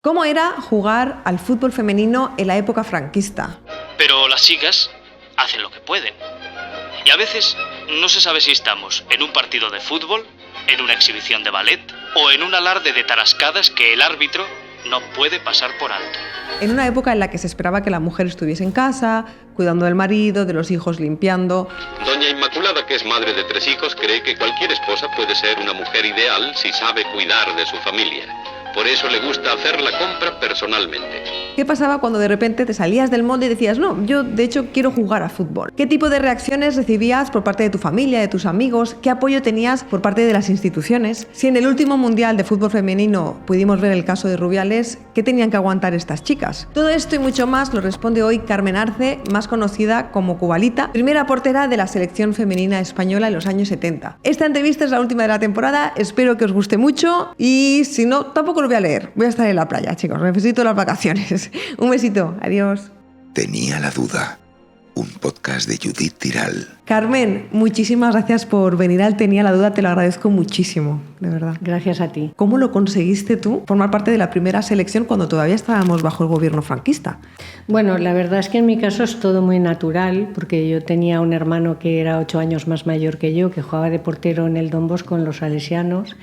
¿Cómo era jugar al fútbol femenino en la época franquista? Pero las chicas hacen lo que pueden. Y a veces no se sabe si estamos en un partido de fútbol, en una exhibición de ballet o en un alarde de tarascadas que el árbitro no puede pasar por alto. En una época en la que se esperaba que la mujer estuviese en casa, cuidando del marido, de los hijos, limpiando. Doña Inmaculada, que es madre de 3 hijos, cree que cualquier esposa puede ser una mujer ideal si sabe cuidar de su familia. Por eso le gusta hacer la compra personalmente. ¿Qué pasaba cuando de repente te salías del molde y decías, no, yo de hecho quiero jugar a fútbol? ¿Qué tipo de reacciones recibías por parte de tu familia, de tus amigos? ¿Qué apoyo tenías por parte de las instituciones? Si en el último Mundial de Fútbol Femenino pudimos ver el caso de Rubiales, ¿qué tenían que aguantar estas chicas? Todo esto y mucho más lo responde hoy Carmen Arce, más conocida como Cubalita, primera portera de la selección femenina española en los años 70. Esta entrevista es la última de la temporada, espero que os guste mucho y si no, tampoco lo voy a leer. Voy a estar en la playa, chicos, necesito las vacaciones. Un besito, adiós. Tenía la duda. Un podcast de Judith Tiral. Carmen, muchísimas gracias por venir al Tenía la Duda, te lo agradezco muchísimo, de verdad. Gracias a ti. ¿Cómo lo conseguiste tú, formar parte de la primera selección cuando todavía estábamos bajo el gobierno franquista? Bueno, la verdad es que en mi caso es todo muy natural, porque yo tenía un hermano que era 8 años más mayor que yo, que jugaba de portero en el Don Bosco con los salesianos.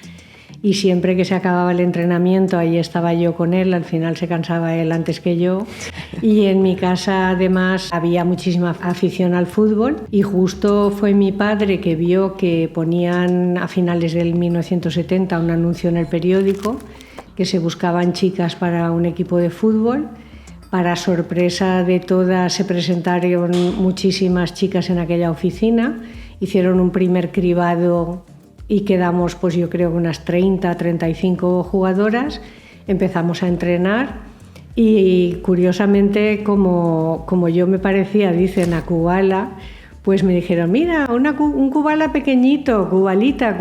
Y siempre que se acababa el entrenamiento, ahí estaba yo con él, al final se cansaba él antes que yo. Y en mi casa además había muchísima afición al fútbol y justo fue mi padre que vio que ponían a finales del 1970 un anuncio en el periódico que se buscaban chicas para un equipo de fútbol. Para sorpresa de todas se presentaron muchísimas chicas en aquella oficina, hicieron un primer cribado y quedamos, pues yo creo, unas 30, 35 jugadoras. Empezamos a entrenar y curiosamente, como yo me parecía, dicen, a Kubala, pues me dijeron, mira, un Kubala pequeñito, Kubalita.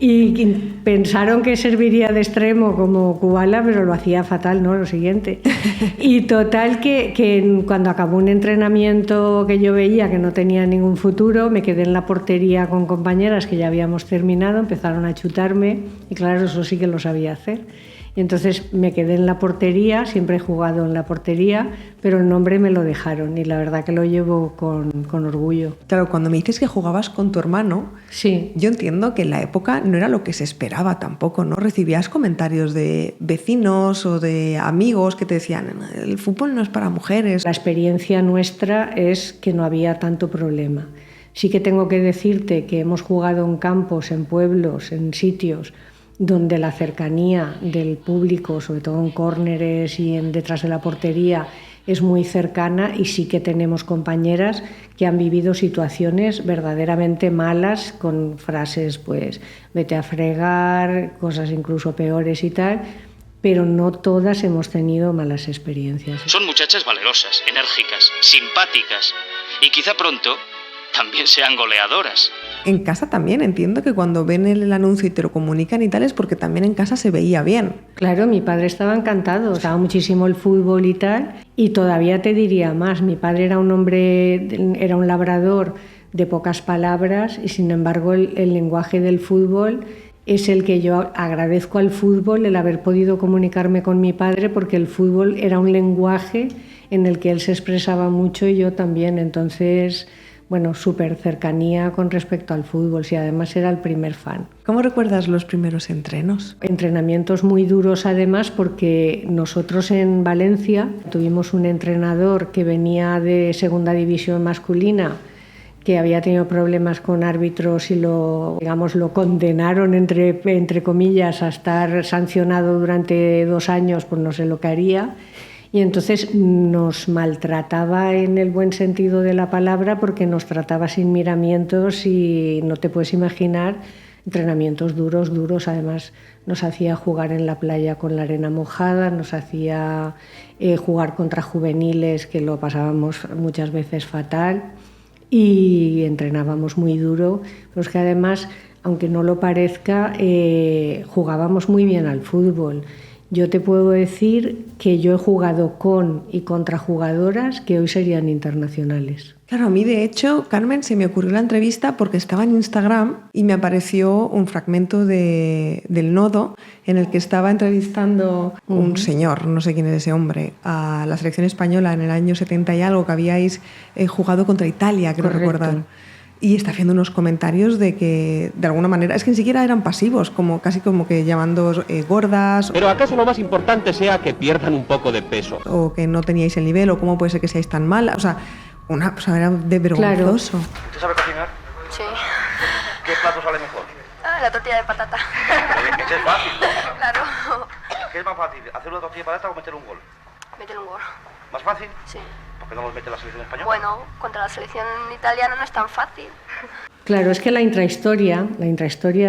Y pensaron que serviría de extremo como Kubala, pero lo hacía fatal, ¿no? Lo siguiente. Y total que cuando acabó un entrenamiento que yo veía que no tenía ningún futuro, me quedé en la portería con compañeras que ya habíamos terminado, empezaron a chutarme y claro, eso sí que lo sabía hacer. Y entonces me quedé en la portería, siempre he jugado en la portería, pero el nombre me lo dejaron y la verdad que lo llevo con orgullo. Claro, cuando me dices que jugabas con tu hermano, sí, yo entiendo que en la época no era lo que se esperaba tampoco, ¿no? Recibías comentarios de vecinos o de amigos que te decían, el fútbol no es para mujeres. La experiencia nuestra es que no había tanto problema. Sí que tengo que decirte que hemos jugado en campos, en pueblos, en sitios donde la cercanía del público, sobre todo en córneres y detrás de la portería, es muy cercana y sí que tenemos compañeras que han vivido situaciones verdaderamente malas con frases, pues, vete a fregar, cosas incluso peores y tal, pero no todas hemos tenido malas experiencias. Son muchachas valerosas, enérgicas, simpáticas y quizá pronto también sean goleadoras. En casa también entiendo que cuando ven el anuncio y te lo comunican y tal es porque también en casa se veía bien. Claro, mi padre estaba encantado, estaba muchísimo el fútbol y tal, y todavía te diría más, mi padre era un hombre, era un labrador de pocas palabras y sin embargo el lenguaje del fútbol es el que yo agradezco al fútbol, el haber podido comunicarme con mi padre porque el fútbol era un lenguaje en el que él se expresaba mucho y yo también, entonces bueno, súper cercanía con respecto al fútbol, y además era el primer fan. ¿Cómo recuerdas los primeros entrenos? Entrenamientos muy duros además porque nosotros en Valencia tuvimos un entrenador que venía de segunda división masculina que había tenido problemas con árbitros y lo condenaron entre comillas a estar sancionado durante 2 años por no sé lo que haría. Y entonces nos maltrataba en el buen sentido de la palabra porque nos trataba sin miramientos y no te puedes imaginar, entrenamientos duros, además nos hacía jugar en la playa con la arena mojada, nos hacía jugar contra juveniles que lo pasábamos muchas veces fatal y entrenábamos muy duro, pero es que además, aunque no lo parezca, jugábamos muy bien al fútbol. Yo te puedo decir que yo he jugado con y contra jugadoras que hoy serían internacionales. Claro, a mí de hecho, Carmen, se me ocurrió la entrevista porque estaba en Instagram y me apareció un fragmento del Nodo en el que estaba entrevistando un señor, no sé quién es ese hombre, a la selección española en el año 70 y algo, que habíais jugado contra Italia, creo recordar. Y está haciendo unos comentarios de que, de alguna manera, es que ni siquiera eran pasivos, como casi como que llamando gordas. Pero ¿acaso lo más importante sea que pierdan un poco de peso? O que no teníais el nivel, o cómo puede ser que seáis tan malas. O sea, era de vergonzoso. Claro. ¿Usted sabe cocinar? Sí. ¿Qué plato sale mejor? La tortilla de patata. Ese es fácil. Claro. ¿Qué es más fácil, hacer una tortilla de patata o meter un gol? Meter un gol. ¿Más fácil? Sí. ¿Por qué no los mete la selección española? Bueno, contra la selección italiana no es tan fácil. Claro, es que la intrahistoria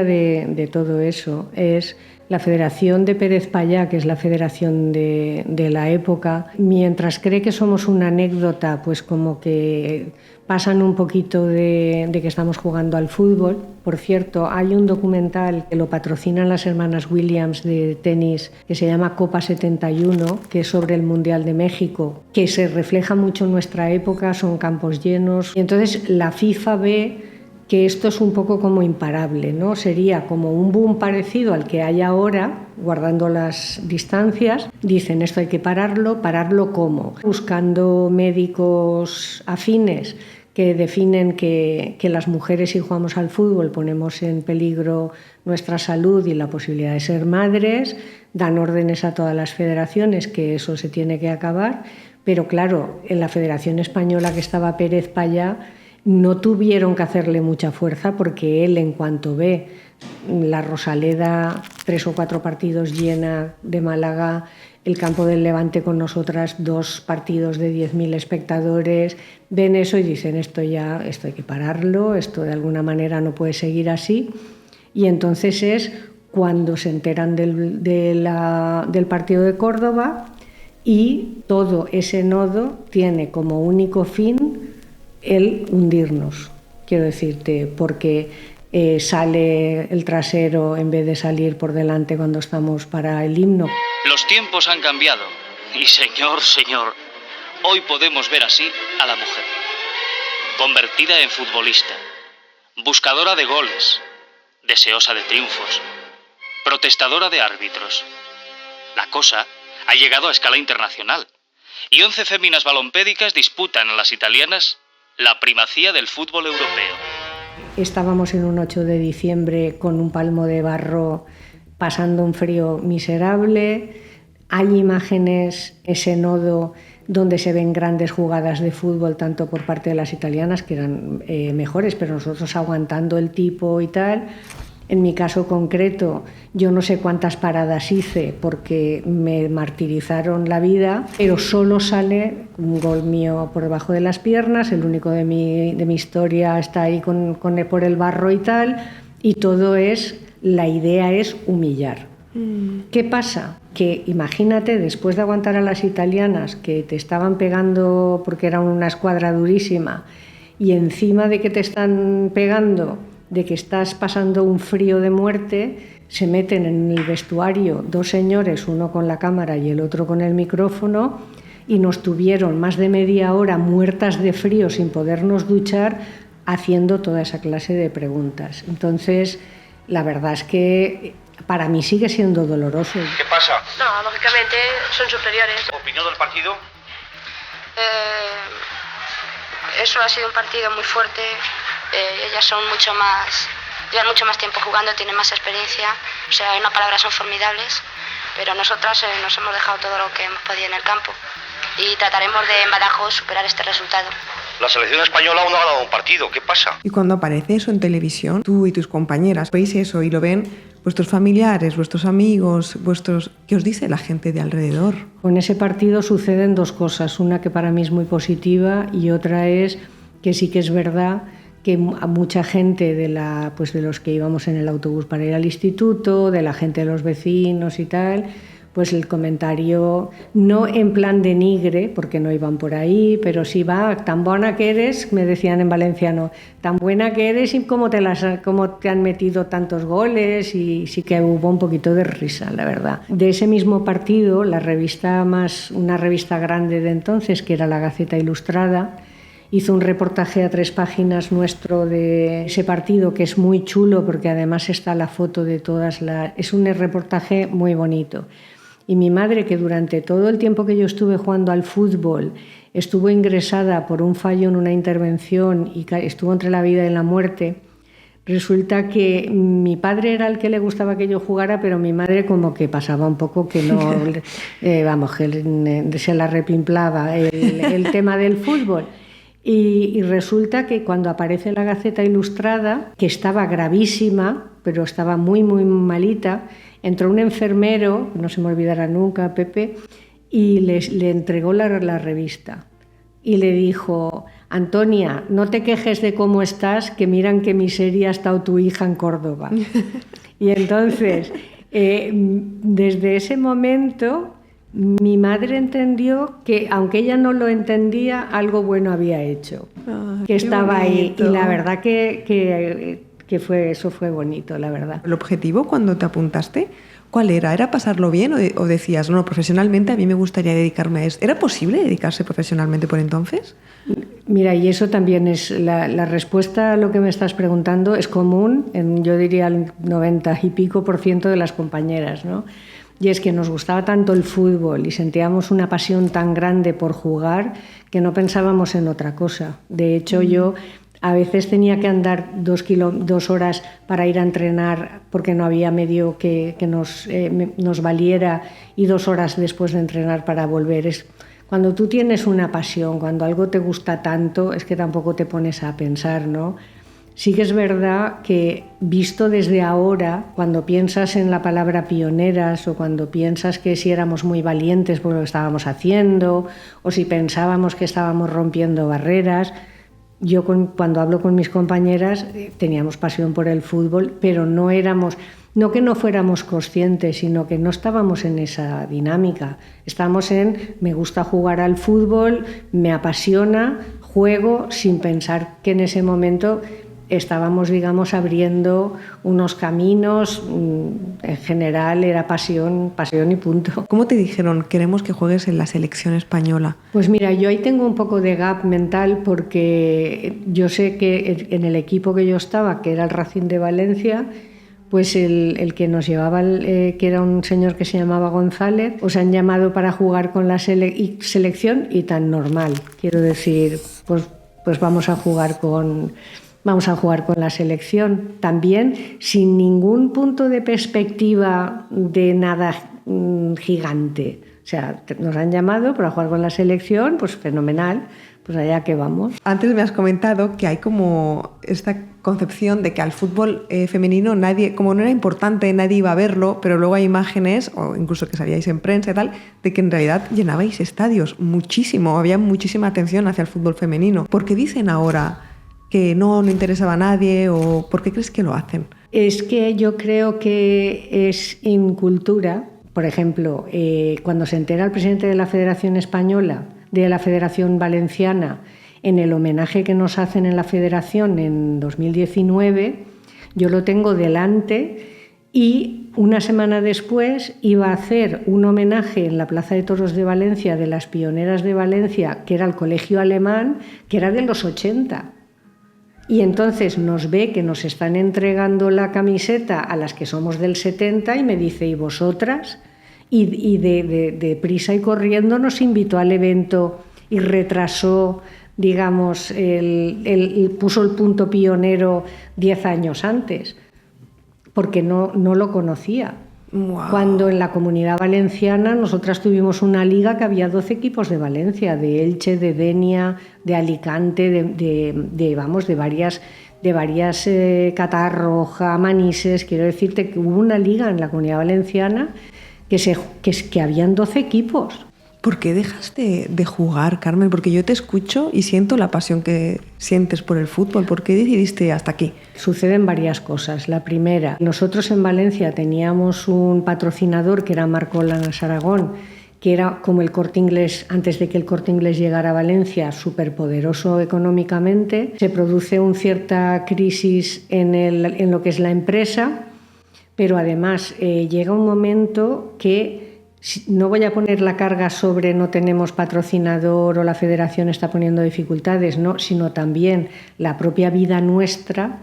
de todo eso es la Federación de Pérez Payá, que es la federación de la época, mientras cree que somos una anécdota, pues como que pasan un poquito de que estamos jugando al fútbol. Por cierto, hay un documental que lo patrocinan las hermanas Williams de tenis que se llama Copa 71, que es sobre el Mundial de México, que se refleja mucho en nuestra época, son campos llenos. Y entonces la FIFA ve que esto es un poco como imparable, ¿no? Sería como un boom parecido al que hay ahora, guardando las distancias. Dicen, esto hay que pararlo. ¿Pararlo cómo? Buscando médicos afines que definen que las mujeres, si jugamos al fútbol, ponemos en peligro nuestra salud y la posibilidad de ser madres, dan órdenes a todas las federaciones que eso se tiene que acabar, pero claro, en la Federación Española, que estaba Pérez Payá, no tuvieron que hacerle mucha fuerza, porque él, en cuanto ve la Rosaleda 3 o 4 partidos llena de Málaga, el campo del Levante con nosotras 2 partidos de 10.000 espectadores, ven eso y dicen, esto hay que pararlo, esto de alguna manera no puede seguir así. Y entonces es cuando se enteran del partido de Córdoba, y todo ese nodo tiene como único fin el hundirnos, quiero decirte, porque sale el trasero en vez de salir por delante cuando estamos para el himno. Los tiempos han cambiado y señor, hoy podemos ver así a la mujer, convertida en futbolista, buscadora de goles, deseosa de triunfos, protestadora de árbitros. La cosa ha llegado a escala internacional y 11 féminas balompédicas disputan a las italianas la primacía del fútbol europeo. Estábamos en un 8 de diciembre con un palmo de barro, pasando un frío miserable. Hay imágenes, ese nodo, donde se ven grandes jugadas de fútbol, tanto por parte de las italianas, que eran mejores, pero nosotros aguantando el tipo y tal. En mi caso concreto, yo no sé cuántas paradas hice porque me martirizaron la vida, pero solo sale un gol mío por debajo de las piernas, el único de mi historia está ahí por el barro y tal, y todo la idea es humillar. ¿Qué pasa? Que imagínate, después de aguantar a las italianas que te estaban pegando porque era una escuadra durísima, y encima de que te están pegando, de que estás pasando un frío de muerte, se meten en el vestuario 2 señores, uno con la cámara y el otro con el micrófono, y nos tuvieron más de media hora muertas de frío sin podernos duchar, haciendo toda esa clase de preguntas. Entonces, la verdad es que para mí sigue siendo doloroso. ¿Qué pasa? No, lógicamente son superiores. ¿Opinión del partido? Eso ha sido un partido muy fuerte. Ellas llevan mucho más tiempo jugando, tienen más experiencia. O sea, en una palabra, son formidables. Pero nosotras nos hemos dejado todo lo que hemos podido en el campo. Y trataremos de, en Badajoz, superar este resultado. La selección española aún no ha ganado un partido. ¿Qué pasa? Y cuando aparece eso en televisión, tú y tus compañeras veis eso y lo ven vuestros familiares, vuestros amigos, ¿qué os dice la gente de alrededor? Con ese partido suceden 2 cosas, una que para mí es muy positiva y otra es que sí que es verdad que a mucha gente de los que íbamos en el autobús para ir al instituto, de la gente de los vecinos y tal, pues el comentario, no en plan denigre, porque no iban por ahí, pero sí va, tan buena que eres, me decían en valenciano, tan buena que eres y cómo te han metido tantos goles, y sí que hubo un poquito de risa, la verdad. De ese mismo partido, una revista grande de entonces, que era la Gaceta Ilustrada, hizo un reportaje a 3 páginas nuestro de ese partido, que es muy chulo porque además está la foto de todas las... Es un reportaje muy bonito. Y mi madre, que durante todo el tiempo que yo estuve jugando al fútbol estuvo ingresada por un fallo en una intervención y estuvo entre la vida y la muerte, resulta que mi padre era el que le gustaba que yo jugara, pero mi madre como que pasaba un poco que no, que se la repimplaba el tema del fútbol. Y resulta que cuando aparece la Gaceta Ilustrada, que estaba gravísima, pero estaba muy, muy malita, entró un enfermero, no se me olvidará nunca, Pepe, y le entregó la revista. Y le dijo: Antonia, no te quejes de cómo estás, que miran qué miseria ha estado tu hija en Córdoba. Y entonces, desde ese momento, mi madre entendió que, aunque ella no lo entendía, algo bueno había hecho, que estaba ahí. Y la verdad que eso fue bonito, la verdad. ¿El objetivo cuando te apuntaste, cuál era? ¿Era pasarlo bien o decías, no, profesionalmente a mí me gustaría dedicarme a esto? ¿Era posible dedicarse profesionalmente por entonces? Mira, y eso también es la respuesta a lo que me estás preguntando, es común en, yo diría, el 90 y pico % de las compañeras, ¿no? Y es que nos gustaba tanto el fútbol y sentíamos una pasión tan grande por jugar que no pensábamos en otra cosa. De hecho, yo a veces tenía que andar 2 horas para ir a entrenar porque no había medio que nos valiera, y 2 horas después de entrenar para volver. Cuando tú tienes una pasión, cuando algo te gusta tanto, es que tampoco te pones a pensar, ¿no? Sí que es verdad que, visto desde ahora, cuando piensas en la palabra pioneras, o cuando piensas que si éramos muy valientes por lo que estábamos haciendo, o si pensábamos que estábamos rompiendo barreras, yo cuando hablo con mis compañeras teníamos pasión por el fútbol, pero no que no fuéramos conscientes, sino que no estábamos en esa dinámica. Estamos en: me gusta jugar al fútbol, me apasiona, juego, sin pensar que en ese momento estábamos, digamos, abriendo unos caminos. En general era pasión y punto. ¿Cómo te dijeron, queremos que juegues en la selección española? Pues mira, yo ahí tengo un poco de gap mental, porque yo sé que en el equipo que yo estaba, que era el Racing de Valencia, pues el que nos llevaba, que era un señor que se llamaba González, os han llamado para jugar con la selección, y tan normal. Quiero decir, pues vamos a jugar con la selección, también sin ningún punto de perspectiva de nada gigante. O sea, nos han llamado para jugar con la selección, pues fenomenal, pues allá que vamos. Antes me has comentado que hay como esta concepción de que al fútbol femenino nadie, como no era importante, nadie iba a verlo, pero luego hay imágenes, o incluso que salíais en prensa y tal, de que en realidad llenabais estadios muchísimo, había muchísima atención hacia el fútbol femenino. ¿Por qué dicen ahora que no interesaba a nadie, o por qué crees que lo hacen? Es que yo creo que es incultura. Por ejemplo, cuando se entera el presidente de la Federación Española, de la Federación Valenciana, en el homenaje que nos hacen en la Federación en 2019, yo lo tengo delante, y una semana después iba a hacer un homenaje en la Plaza de Toros de Valencia de las pioneras de Valencia, que era el colegio alemán, que era de los 80. Y entonces nos ve que nos están entregando la camiseta a las que somos del 70 y me dice: ¿y vosotras? Y de prisa y corriendo nos invitó al evento y retrasó, digamos, puso el punto pionero 10 años antes, porque no lo conocía. Wow. Cuando en la Comunidad Valenciana nosotras tuvimos una liga que había 12 equipos de Valencia, de Elche, de Denia, de Alicante, de varias Catarroja, Manises. Quiero decirte que hubo una liga en la Comunidad Valenciana que habían 12 equipos. ¿Por qué dejaste de jugar, Carmen? Porque yo te escucho y siento la pasión que sientes por el fútbol. ¿Por qué decidiste hasta aquí? Suceden varias cosas. La primera, nosotros en Valencia teníamos un patrocinador que era Marco Lanas Aragón, que era como el Corte Inglés antes de que el Corte Inglés llegara a Valencia, superpoderoso económicamente. Se produce una cierta crisis en lo que es la empresa, pero además llega un momento que no voy a poner la carga sobre no tenemos patrocinador o la federación está poniendo dificultades, no, sino también la propia vida nuestra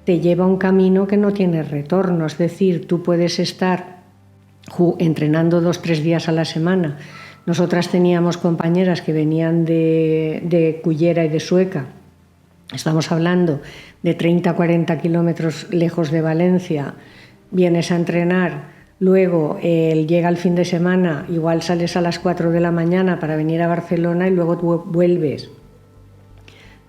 te lleva a un camino que no tiene retorno. Es decir, tú puedes estar entrenando 2-3 días a la semana. Nosotras teníamos compañeras que venían de Cullera y de Sueca. Estamos hablando de 30-40 kilómetros lejos de Valencia. Vienes a entrenar, luego llega el fin de semana, igual sales a las 4 de la mañana para venir a Barcelona y luego tú vuelves.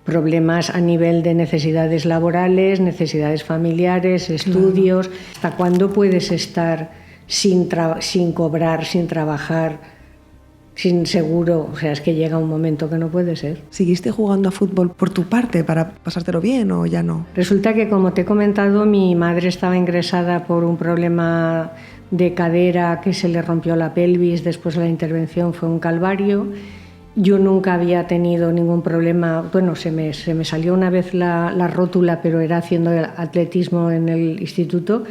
Problemas a nivel de necesidades laborales, necesidades familiares, estudios. Claro. ¿Hasta cuándo puedes estar sin cobrar, sin trabajar, sin seguro? O sea, es que llega un momento que no puede ser. ¿Seguiste jugando a fútbol por tu parte para pasártelo bien o ya no? Resulta que, como te he comentado, mi madre estaba ingresada por un problema de cadera que se le rompió la pelvis, después de la intervención fue un calvario. Yo nunca había tenido ningún problema, bueno, se me salió una vez la rótula, pero era haciendo atletismo en el instituto.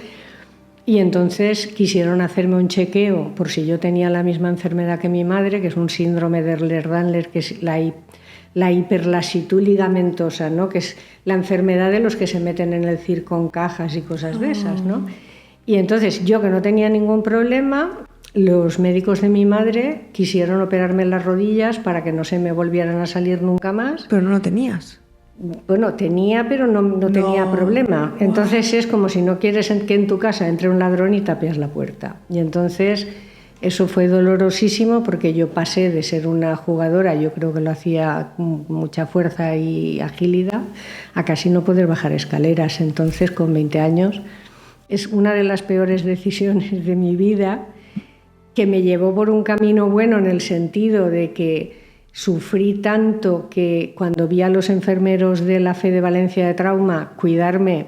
Y entonces quisieron hacerme un chequeo por si yo tenía la misma enfermedad que mi madre, que es un síndrome de Ehlers-Danlos, que es la hiperlasitud ligamentosa, ¿no? Que es la enfermedad de los que se meten en el circo con cajas y cosas de esas, ¿no? Y entonces yo, que no tenía ningún problema, los médicos de mi madre quisieron operarme las rodillas para que no se me volvieran a salir nunca más. Pero no lo tenías. Bueno, tenía, pero no tenía problema. Entonces es como si no quieres que en tu casa entre un ladrón y tapias la puerta. Y entonces eso fue dolorosísimo porque yo pasé de ser una jugadora, yo creo que lo hacía con mucha fuerza y agilidad, a casi no poder bajar escaleras. Entonces, con 20 años, es una de las peores decisiones de mi vida, que me llevó por un camino bueno en el sentido de que sufrí tanto que cuando vi a los enfermeros de la FE de Valencia de trauma cuidarme,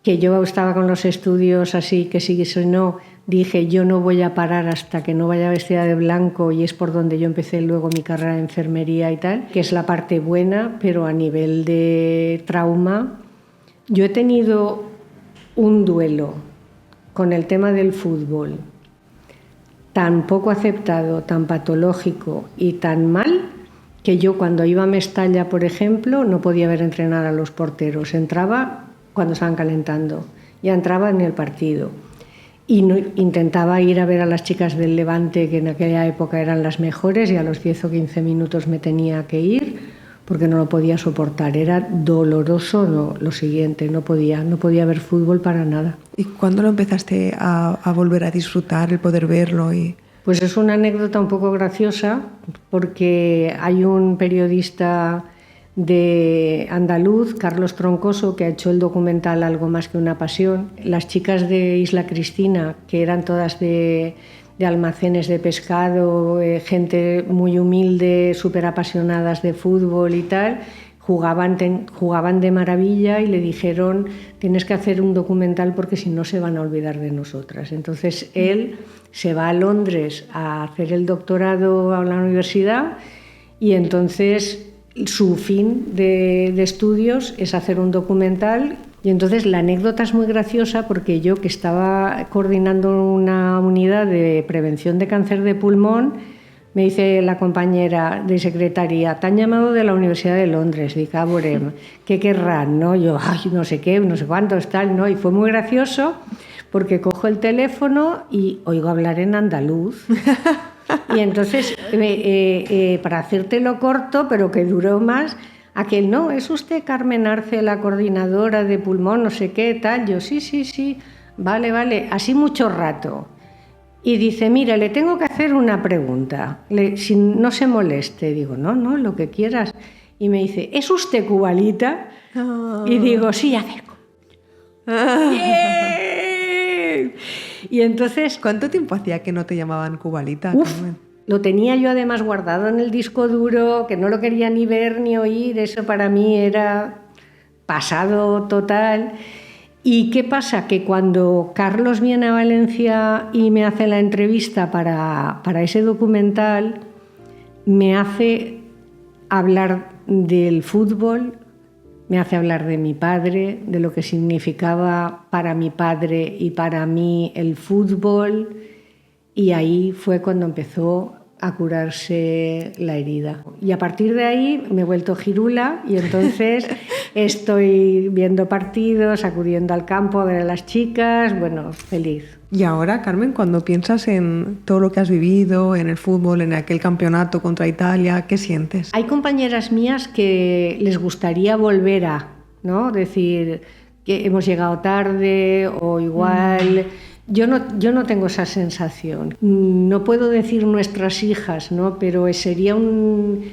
que yo estaba con los estudios así, que sí, que no, dije yo no voy a parar hasta que no vaya vestida de blanco, y es por donde yo empecé luego mi carrera de enfermería y tal, que es la parte buena, pero a nivel de trauma yo he tenido un duelo con el tema del fútbol tan poco aceptado, tan patológico y tan mal, que yo cuando iba a Mestalla, por ejemplo, no podía ver entrenar a los porteros. Entraba cuando estaban calentando, ya entraba en el partido. Y intentaba ir a ver a las chicas del Levante, que en aquella época eran las mejores, y a los 10 o 15 minutos me tenía que ir porque no lo podía soportar. Era doloroso lo siguiente, no podía ver fútbol para nada. ¿Y cuándo lo empezaste a volver a disfrutar, el poder verlo? Pues es una anécdota un poco graciosa, porque hay un periodista de andaluz, Carlos Troncoso, que ha hecho el documental Algo más que una pasión. Las chicas de Isla Cristina, que eran todas de almacenes de pescado, gente muy humilde, súper apasionadas de fútbol y tal, jugaban de maravilla, y le dijeron: tienes que hacer un documental porque si no se van a olvidar de nosotras. Entonces él se va a Londres a hacer el doctorado a la universidad, y entonces su fin de estudios es hacer un documental. Y entonces la anécdota es muy graciosa, porque yo, que estaba coordinando una unidad de prevención de cáncer de pulmón, me dice la compañera de secretaría: te han llamado de la Universidad de Londres, de Caborem, ¿qué querrán? ¿No? Yo, no sé qué, no sé cuántos, tal, ¿no? Y fue muy gracioso, porque cojo el teléfono y oigo hablar en andaluz. Y entonces, para hacértelo corto, pero que duró más, aquel: no, ¿es usted Carmen Arce, la coordinadora de pulmón, no sé qué, tal? Yo, sí, vale, así mucho rato. Y dice: mira, le tengo que hacer una pregunta, si no se moleste. Digo: no, lo que quieras. Y me dice: ¿es usted cubalita? Oh. Y digo: sí, a ver. ¡Bien! Y entonces... ¿Cuánto tiempo hacía que no te llamaban cubalita, Carmen? Lo tenía yo además guardado en el disco duro, que no lo quería ni ver ni oír. Eso para mí era pasado total. ¿Y qué pasa? Que cuando Carlos viene a Valencia y me hace la entrevista para ese documental, me hace hablar del fútbol, me hace hablar de mi padre, de lo que significaba para mi padre y para mí el fútbol. y ahí fue cuando empezó a curarse la herida. Y a partir de ahí me he vuelto girula y entonces estoy viendo partidos, acudiendo al campo a ver a las chicas, bueno, feliz. Y ahora, Carmen, cuando piensas en todo lo que has vivido, en el fútbol, en aquel campeonato contra Italia, ¿qué sientes? Hay compañeras mías que les gustaría volver a, ¿no? Decir que hemos llegado tarde o igual... Yo no tengo esa sensación. No puedo decir nuestras hijas, ¿no? Pero sería un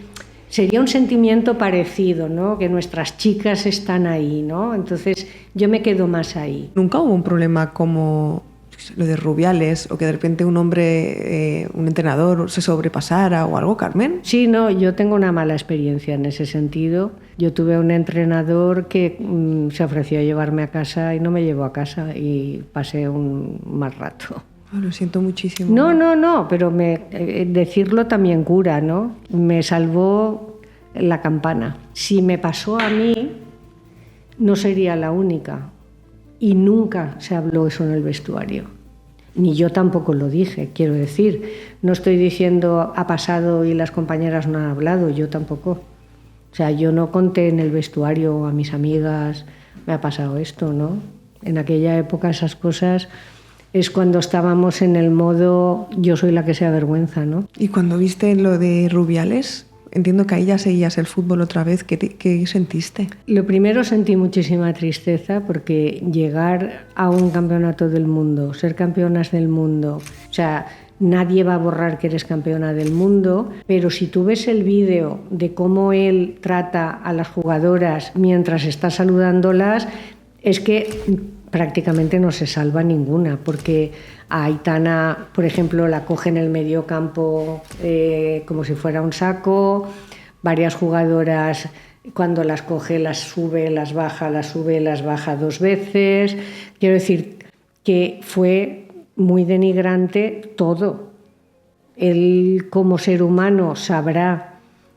sentimiento parecido, ¿no? Que nuestras chicas están ahí, ¿no? Entonces yo me quedo más ahí. ¿Nunca hubo un problema como lo de Rubiales o que de repente un hombre, un entrenador se sobrepasara o algo, Carmen? Sí, no, yo tengo una mala experiencia en ese sentido. Yo tuve un entrenador que se ofreció a llevarme a casa y no me llevó a casa y pasé un mal rato. Oh, lo siento muchísimo. No, pero decirlo también cura, ¿no? Me salvó la campana. Si me pasó a mí, no sería la única. Y nunca se habló eso en el vestuario. Ni yo tampoco lo dije, quiero decir. No estoy diciendo ha pasado y las compañeras no han hablado, yo tampoco. O sea, yo no conté en el vestuario a mis amigas, me ha pasado esto, ¿no? En aquella época esas cosas es cuando estábamos en el modo yo soy la que se avergüenza, ¿no? Y cuando viste lo de Rubiales, entiendo que ahí ya seguías el fútbol otra vez. ¿Qué sentiste? Lo primero, sentí muchísima tristeza porque llegar a un campeonato del mundo, ser campeonas del mundo, o sea, nadie va a borrar que eres campeona del mundo, pero si tú ves el vídeo de cómo él trata a las jugadoras mientras está saludándolas, es que prácticamente no se salva ninguna, porque a Aitana, por ejemplo, la coge en el medio campo como si fuera un saco. Varias jugadoras, cuando las coge, las sube, las baja, las sube, las baja 2 veces. Quiero decir que fue muy denigrante todo. Él, como ser humano, sabrá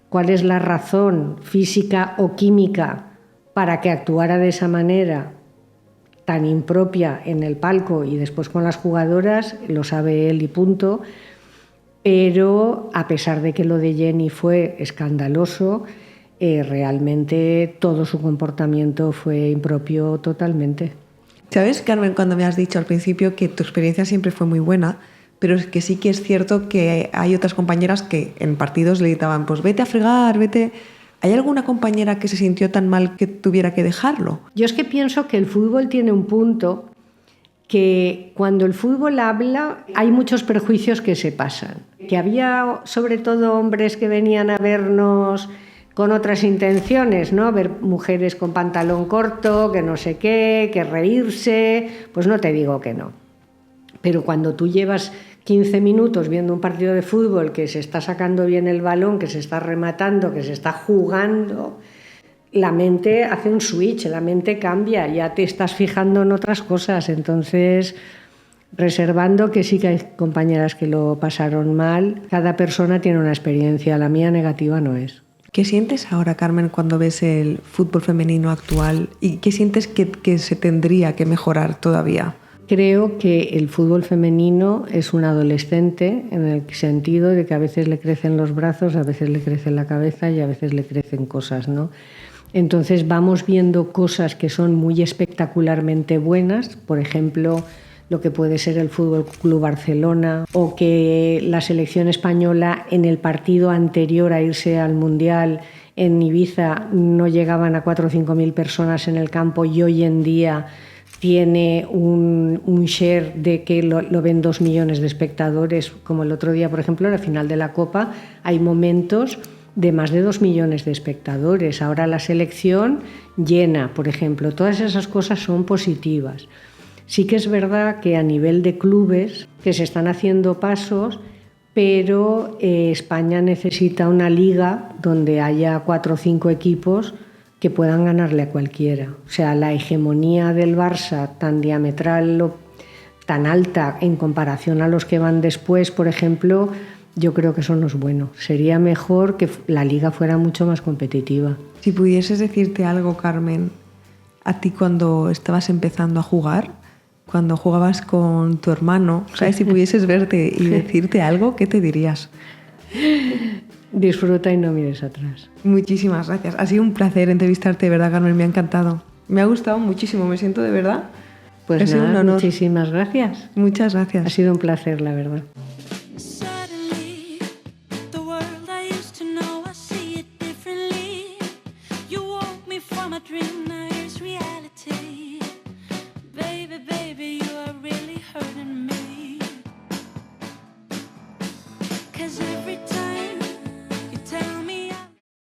cuál es la razón física o química para que actuara de esa manera tan impropia en el palco y después con las jugadoras, lo sabe él y punto. Pero a pesar de que lo de Jenny fue escandaloso, realmente todo su comportamiento fue impropio totalmente. ¿Sabes, Carmen, cuando me has dicho al principio que tu experiencia siempre fue muy buena, pero es que sí que es cierto que hay otras compañeras que en partidos le gritaban, pues vete a fregar, vete... ¿Hay alguna compañera que se sintió tan mal que tuviera que dejarlo? Yo es que pienso que el fútbol tiene un punto que cuando el fútbol habla hay muchos prejuicios que se pasan. Que había sobre todo hombres que venían a vernos con otras intenciones, ¿no? Ver mujeres con pantalón corto, que no sé qué, que reírse, pues no te digo que no. Pero cuando tú llevas 15 minutos viendo un partido de fútbol que se está sacando bien el balón, que se está rematando, que se está jugando, la mente hace un switch, la mente cambia, ya te estás fijando en otras cosas. Entonces, reservando que sí que hay compañeras que lo pasaron mal, cada persona tiene una experiencia, la mía negativa no es. ¿Qué sientes ahora, Carmen, cuando ves el fútbol femenino actual? ¿Y qué sientes que se tendría que mejorar todavía? Creo que el fútbol femenino es un adolescente en el sentido de que a veces le crecen los brazos, a veces le crece la cabeza y a veces le crecen cosas, ¿no? Entonces vamos viendo cosas que son muy espectacularmente buenas, por ejemplo, lo que puede ser el Fútbol Club Barcelona o que la selección española en el partido anterior a irse al Mundial en Ibiza no llegaban a 4 o 5 mil personas en el campo y hoy en día tiene un share de que lo ven 2 millones de espectadores, como el otro día, por ejemplo, en la final de la Copa, hay momentos de más de 2 millones de espectadores. Ahora la selección llena, por ejemplo, todas esas cosas son positivas. Sí que es verdad que a nivel de clubes que se están haciendo pasos, pero España necesita una liga donde haya 4 o 5 equipos que puedan ganarle a cualquiera. O sea, la hegemonía del Barça tan diametral, tan alta en comparación a los que van después, por ejemplo, yo creo que eso no es bueno. Sería mejor que la liga fuera mucho más competitiva. Si pudieses decirte algo, Carmen, a ti cuando estabas empezando a jugar, cuando jugabas con tu hermano, ¿sabes? Si pudieses verte y decirte algo, ¿qué te dirías? Disfruta y no mires atrás. Muchísimas gracias. Ha sido un placer entrevistarte, de verdad, Carmen. Me ha encantado. Me ha gustado muchísimo. Me siento de verdad. Pues ha sido nada, un honor. muchísimas gracias. Muchas gracias. Ha sido un placer, la verdad. Every time